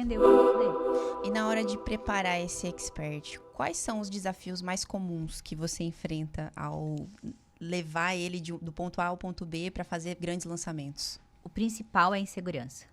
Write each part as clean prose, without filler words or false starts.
vender o produto dele. E na hora de preparar esse expert, quais são os desafios mais comuns que você enfrenta ao levar ele do ponto A ao ponto B para fazer grandes lançamentos? O principal é a insegurança.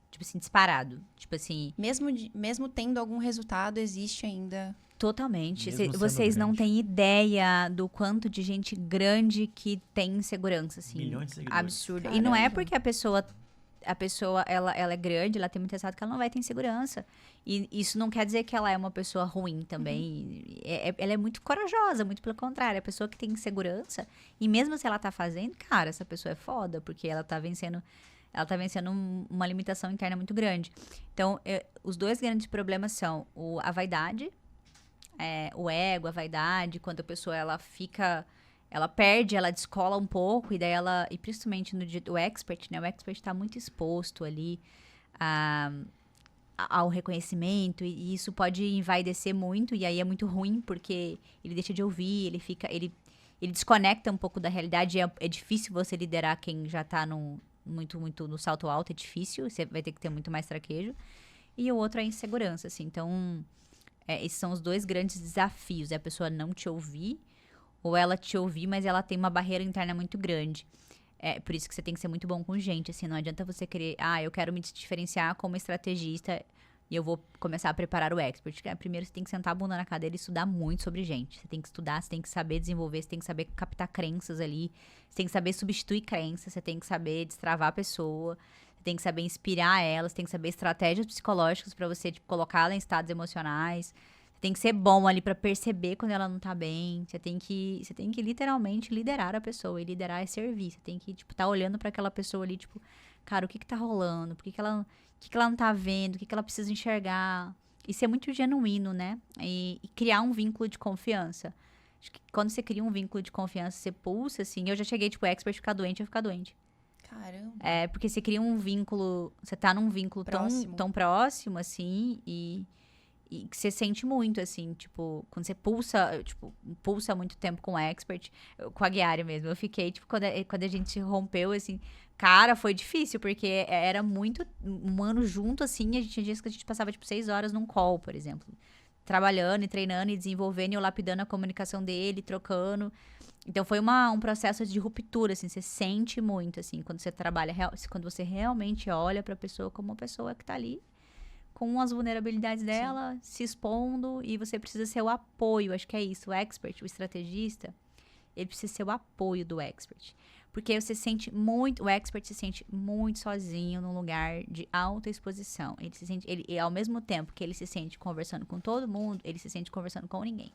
Tipo assim, disparado. Tipo assim... Mesmo tendo algum resultado, existe ainda... Totalmente. Mesmo sendo Vocês não grande. têm ideia do quanto de gente grande que tem insegurança, assim. Milhões de seguidores. Absurda. E não é Caramba. porque a pessoa ela é grande, ela tem muito resultado, que ela não vai ter insegurança. E isso não quer dizer que ela é uma pessoa ruim também. Ela é muito corajosa, muito pelo contrário. A pessoa que tem insegurança, e mesmo se ela tá fazendo, cara, essa pessoa é foda, porque ela tá vencendo uma limitação interna muito grande. Então, os dois grandes problemas são a vaidade, o ego, a vaidade, quando a pessoa ela perde, ela descola um pouco, e daí e principalmente o expert, né? O expert tá muito exposto ali ao reconhecimento, e isso pode envaidecer muito, e aí é muito ruim, porque ele deixa de ouvir, ele desconecta um pouco da realidade, é difícil você liderar quem já tá muito no salto alto, é difícil, você vai ter que ter muito mais traquejo. E o outro é a insegurança, assim, então... esses são os dois grandes desafios. É a pessoa não te ouvir, ou ela te ouvir, mas ela tem uma barreira interna muito grande. Por isso que você tem que ser muito bom com gente, assim. Não adianta você querer... eu quero me diferenciar como estrategista e eu vou começar a preparar o expert. Primeiro, você tem que sentar a bunda na cadeira e estudar muito sobre gente. Você tem que estudar, você tem que saber desenvolver, você tem que saber captar crenças ali. Você tem que saber substituir crenças, você tem que saber destravar a pessoa. Você tem que saber inspirar ela, você tem que saber estratégias psicológicas pra você, tipo, colocá-la em estados emocionais. Você tem que ser bom ali pra perceber quando ela não tá bem. Você tem que literalmente liderar a pessoa. E liderar é servir. Você tem que, tipo, tá olhando pra aquela pessoa ali, tipo, cara, o que tá rolando? Por que ela não tá vendo? O que ela precisa enxergar? E ser muito genuíno, né? E criar um vínculo de confiança. Acho que quando você cria um vínculo de confiança, você pulsa, assim. Eu já cheguei, tipo, expert ficar doente, eu ficar doente. Caramba. Porque você cria um vínculo, você tá num vínculo tão próximo, assim, e que você sente muito, assim, tipo, quando você pulsa muito tempo com o expert, com a Guiari mesmo, eu fiquei, tipo, quando a gente rompeu, assim, cara, foi difícil, porque era muito um ano junto, assim, a gente tinha dias que a gente passava, tipo, 6 horas num call, por exemplo, trabalhando e treinando e desenvolvendo e eu lapidando a comunicação dele, trocando. Então, foi um processo de ruptura, assim, você sente muito, assim, quando você trabalha, quando você realmente olha pra pessoa como uma pessoa que tá ali, com as vulnerabilidades dela, se expondo, e você precisa ser o apoio, acho que é isso, o expert, o estrategista, ele precisa ser o apoio do expert. Porque o expert se sente muito sozinho num lugar de alta exposição. E ao mesmo tempo que ele se sente conversando com todo mundo, ele se sente conversando com ninguém.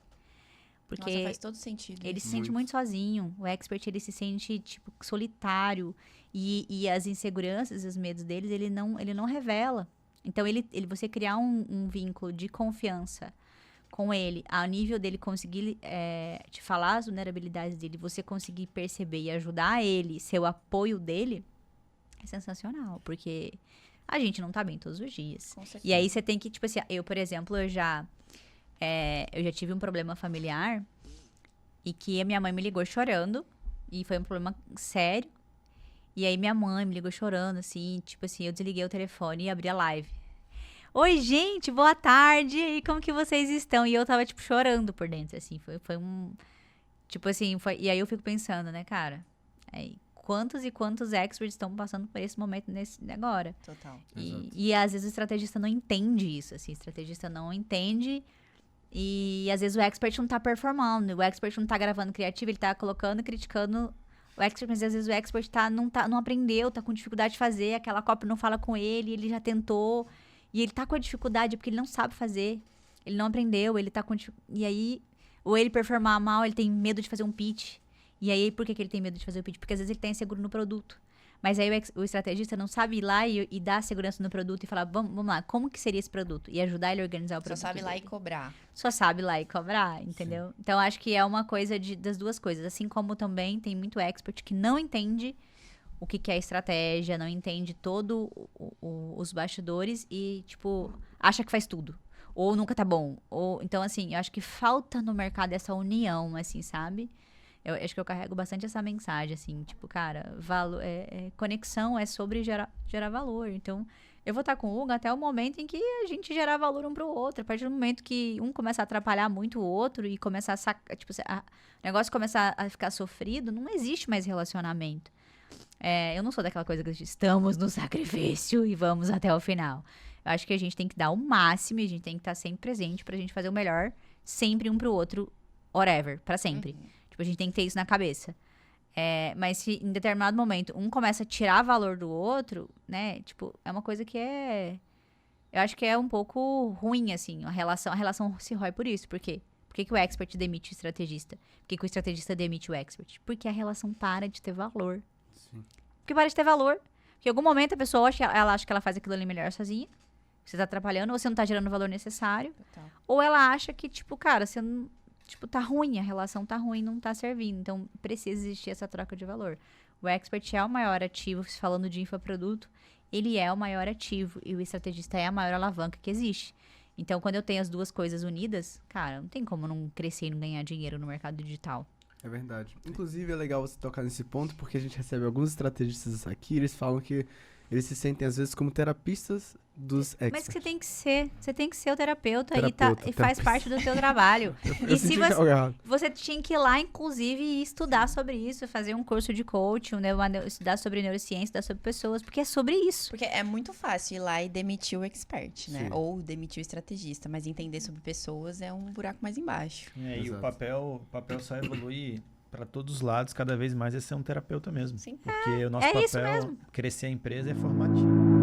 Porque Nossa, faz todo sentido. ele se sente muito sozinho. O expert, ele se sente, tipo, solitário. E as inseguranças, os medos deles, ele não revela. Então, você criar um vínculo de confiança com ele, ao nível dele conseguir te falar as vulnerabilidades dele, você conseguir perceber e ajudar ele, ser o apoio dele, é sensacional. Porque a gente não tá bem todos os dias. Com certeza. E aí, você tem que, tipo assim, por exemplo, eu já tive um problema familiar e que a minha mãe me ligou chorando, e foi um problema sério. E aí minha mãe me ligou chorando, assim, tipo assim, eu desliguei o telefone e abri a live. Oi, gente, boa tarde, e como que vocês estão? E eu tava, tipo, chorando por dentro, assim, foi um... Tipo assim, e aí eu fico pensando, né, cara, quantos e quantos experts estão passando por esse momento agora? Total. E às vezes o estrategista não entende isso, assim, o estrategista não entende. E às vezes o expert não tá performando, o expert não tá gravando criativo, ele tá colocando, criticando o expert, mas às vezes o expert não aprendeu, tá com dificuldade de fazer, aquela cópia não fala com ele já tentou, e ele tá com a dificuldade porque ele não sabe fazer, ele não aprendeu, ele tá com e aí, ou ele performar mal, ele tem medo de fazer um pitch, e aí por que ele tem medo de fazer o pitch? Porque às vezes ele tá inseguro no produto. Mas aí o estrategista não sabe ir lá e dar segurança no produto e falar, vamos lá, como que seria esse produto? E ajudar ele a organizar o produto. Só sabe lá e dele. cobrar. Só sabe lá e cobrar, entendeu? Sim. Então, acho que é uma coisa das duas coisas. Assim como também tem muito expert que não entende o que é estratégia, não entende todo os bastidores e, tipo, acha que faz tudo. Ou nunca tá bom. Então, assim, eu acho que falta no mercado essa união, assim, sabe? Eu acho que eu carrego bastante essa mensagem, assim, tipo, cara, conexão é sobre gerar valor. Então, eu vou estar com o Hugo até o momento em que a gente gerar valor um pro outro. A partir do momento que um começa a atrapalhar muito o outro e começar a sacar, tipo, o negócio começar a ficar sofrido, não existe mais relacionamento. Eu não sou daquela coisa que estamos no sacrifício e vamos até o final. Eu acho que a gente tem que dar o máximo e a gente tem que estar sempre presente pra gente fazer o melhor sempre um pro outro, whatever, pra sempre. Tipo, a gente tem que ter isso na cabeça. Mas se em determinado momento um começa a tirar valor do outro, né? Tipo, é uma coisa que eu acho que é um pouco ruim, assim. A relação se rói por isso. Por quê? Por que o expert demite o estrategista? Por que o estrategista demite o expert? Porque a relação para de ter valor. Sim. Porque para de ter valor. Porque em algum momento a pessoa acha que ela faz aquilo ali melhor sozinha. Você tá atrapalhando, ou você não tá gerando o valor necessário. Total. Ou ela acha que, tipo, cara, você não... Tipo, tá ruim, a relação tá ruim, não tá servindo. Então, precisa existir essa troca de valor. O expert é o maior ativo, falando de infoproduto, ele é o maior ativo e o estrategista é a maior alavanca que existe. Então, quando eu tenho as duas coisas unidas, cara, não tem como não crescer e não ganhar dinheiro no mercado digital. É verdade. Inclusive, é legal você tocar nesse ponto, porque a gente recebe alguns estrategistas aqui, eles falam que eles se sentem, às vezes, como terapistas dos experts. Mas que você tem que ser o terapeuta, Terapeuta, e faz parte do teu trabalho. Eu E se senti que é errado. você tinha que ir lá, inclusive, e estudar sobre isso, fazer um curso de coaching, estudar sobre neurociência, estudar sobre pessoas, porque é sobre isso. Porque é muito fácil ir lá e demitir o expert, né? Sim. Ou demitir o estrategista, mas entender sobre pessoas é um buraco mais embaixo. E o Exato. papel só evolui para todos os lados, cada vez mais é ser um terapeuta mesmo. Sim. Porque o nosso é isso papel, mesmo. crescer a empresa é formativo.